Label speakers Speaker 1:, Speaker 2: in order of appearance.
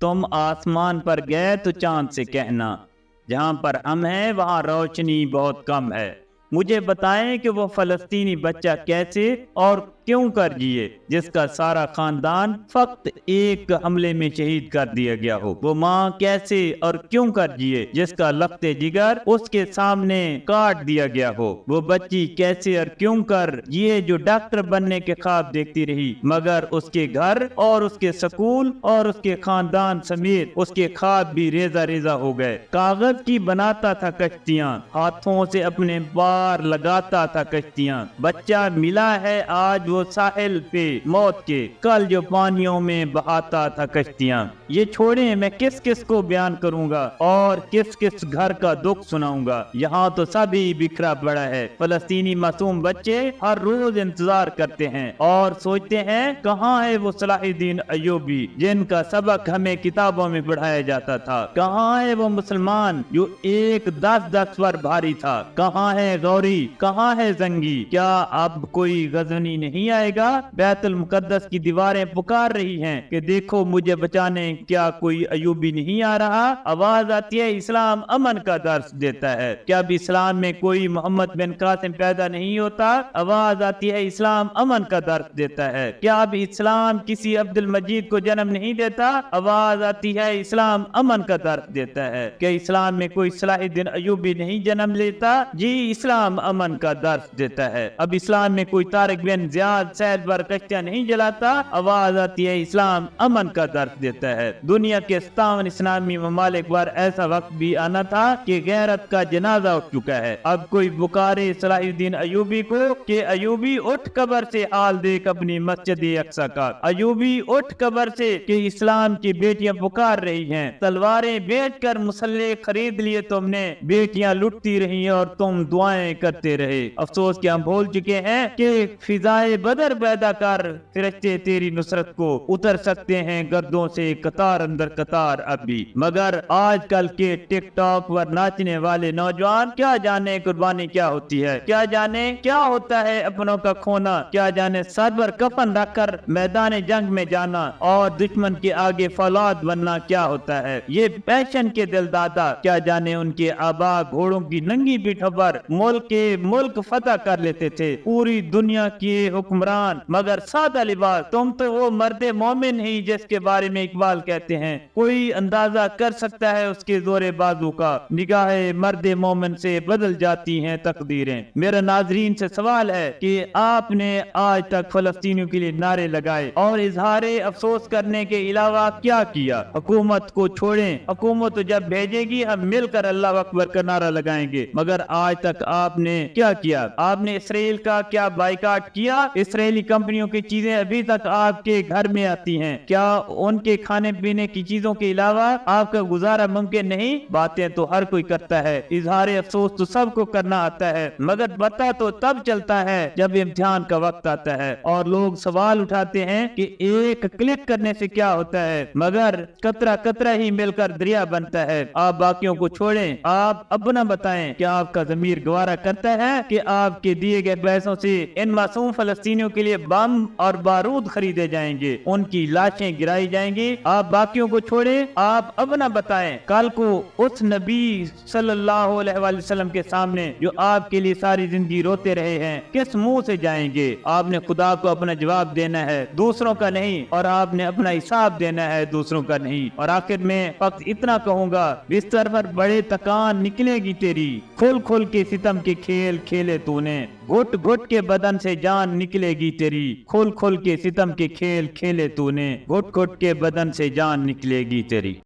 Speaker 1: तुम आसमान पर गए तो चांद से कहना, जहां पर हम हैं वहां रोशनी बहुत कम है। मुझे बताएं कि वो फलस्तीनी बच्चा कैसे और क्यों कर जिए जिसका सारा खानदान फक्त एक हमले में शहीद कर दिया गया हो। वो माँ कैसे और क्यों कर जिए जिसका लख्ते जिगर उसके सामने काट दिया गया हो। वो बच्ची कैसे और क्यों कर जिए जो डॉक्टर बनने के ख्वाब देखती रही, मगर उसके घर और उसके स्कूल और उसके खानदान समेत उसके ख्वाब भी रेजा रेजा हो गए। कागज की बनाता था कश्तियाँ, हाथों से अपने पार लगाता था कश्तियाँ। बच्चा मिला है आज वो साहिल पे मौत के, कल जो पानियों में बहाता था कश्तियाँ। ये छोड़े मैं किस किस को बयान करूंगा और किस किस घर का दुख सुनाऊंगा। यहाँ तो सभी बिखरा पड़ा है। फलस्तीनी मासूम बच्चे हर रोज इंतजार करते हैं और सोचते हैं कहाँ है वो सलाहुद्दीन अय्यूबी जिनका सबक हमें किताबों में पढ़ाया जाता था। कहाँ है वो मुसलमान जो एक 10-10 पर भारी था। कहाँ है गौरी, कहाँ है जंगी। क्या अब कोई गजनी नहीं आएगा। बैतुल मुकद्दस की दीवारें पुकार रही हैं कि देखो मुझे बचाने, क्या कोई अयूबी नहीं आ रहा। आवाज आती है इस्लाम अमन का दर्स देता है। क्या अब इस्लाम में कोई मोहम्मद बिन कासिम पैदा नहीं होता। आवाज आती है इस्लाम अमन का दर्स देता है। क्या अब इस्लाम किसी अब्दुल मजीद को जन्म नहीं देता। आवाज आती है इस्लाम अमन का दर्स देता है। क्या इस्लाम में कोई सलाहुद्दीन अय्यूबी नहीं जन्म लेता। जी इस्लाम अमन का दर्स देता है। अब इस्लाम में कोई तारिक बिन ज़ियाद सैल पर कश्तियां नहीं जलाता। आवाज आती है इस्लाम अमन का दर्स देता है। दुनिया के 57 इस्लामी ममालिक पर ऐसा वक्त भी आना था कि गैरत का जनाजा उठ चुका है। अब कोई पुकारे सलाहुद्दीन अय्यूबी को कि अय्यूबी उठ कब्र से हाल देख अपनी मस्जिद अक्सा का। अय्यूबी उठ कब्र से कि इस्लाम की बेटियां पुकार रही हैं। तलवारें बेच कर मुसल्ले खरीद लिए तुमने, बेटियां लुटती रही और तुम दुआएं करते रहे। अफसोस कि हम भूल चुके हैं कि फिजाए बदर पैदा कर फरिश्ते तेरी नुसरत को उतर सकते हैं गर्दों से कतार अंदर कतार अब भी। मगर आजकल के टिकटॉक पर नाचने वाले नौजवान क्या जाने कुर्बानी क्या होती है, क्या जाने क्या होता है अपनों का खोना, क्या जाने सर पर कफन रखकर मैदान जंग में जाना और दुश्मन के आगे फौलाद बनना क्या होता है। ये पैशन के दिलदादा क्या जाने उनके आबा घोड़ों की नंगी पीठों पर मुल्क फतह कर लेते थे, पूरी दुनिया के हुक्मरान मगर सादा लिबास। तुम तो वो मर्दे मोमिन ही जिसके बारे में इकबाल कहते हैं कोई अंदाजा कर सकता है उसके जोरे बाजू का। निगाहे मर्दे मोमिन से बदल जाती हैं तकदीरें। मेरा नाजरीन से सवाल है कि आपने आज तक फलस्तीनियों के लिए नारे लगाए और इजहारे अफसोस करने के अलावा क्या किया। हुकूमत को छोड़ें, हुकूमत तो जब भेजेगी हम मिलकर अल्लाह अकबर का नारा लगाएंगे। मगर आज तक आपने क्या किया। आपने इसराइल का क्या बाइकाट किया। इसराइली कंपनियों की चीजें अभी तक आपके घर में आती हैं। क्या उनके खाने पीने की चीजों के अलावा आपका गुजारा मुमकिन नहीं। बातें तो हर कोई करता है, इजहार अफसोस तो सबको करना आता है, मगर पता तो तब चलता है जब इम्तिहान का वक्त आता है और लोग सवाल उठाते हैं कि एक क्लिक करने से क्या होता है, मगर कतरा कतरा ही मिलकर दरिया बनता है। आप बाकियों को छोड़ें, आप अपना बताएं क्या आपका ज़मीर गवारा करता है कि आपके दिए गए पैसों से इन मासूम फलस्तीनियों के लिए बम और बारूद खरीदे जाएंगे, उनकी लाशें गिराई जाएंगी। आप बाकियों को छोड़ें, आप अपना बताएं कल को उस नबी सल्लल्लाहु अलैहि वसल्लम के सामने जो आपके लिए सारी जिंदगी रोते रहे हैं किस मुंह से जाएंगे। आपने खुदा को अपना जवाब देना है, दूसरों का नहीं, और आपने अपना हिसाब देना है, दूसरों का नहीं। और आखिर में फक्त इतना कहूंगा, बिस्तर पर बड़े तकान निकलेगी तेरी, खुल खुल के सितम के खेल खेले तूने, घुट घुट के बदन से जान निकलेगी तेरी, खुल खुल के सितम के खेल खेले तूने, घुट घुट के बदन से जान निकलेगी तेरी।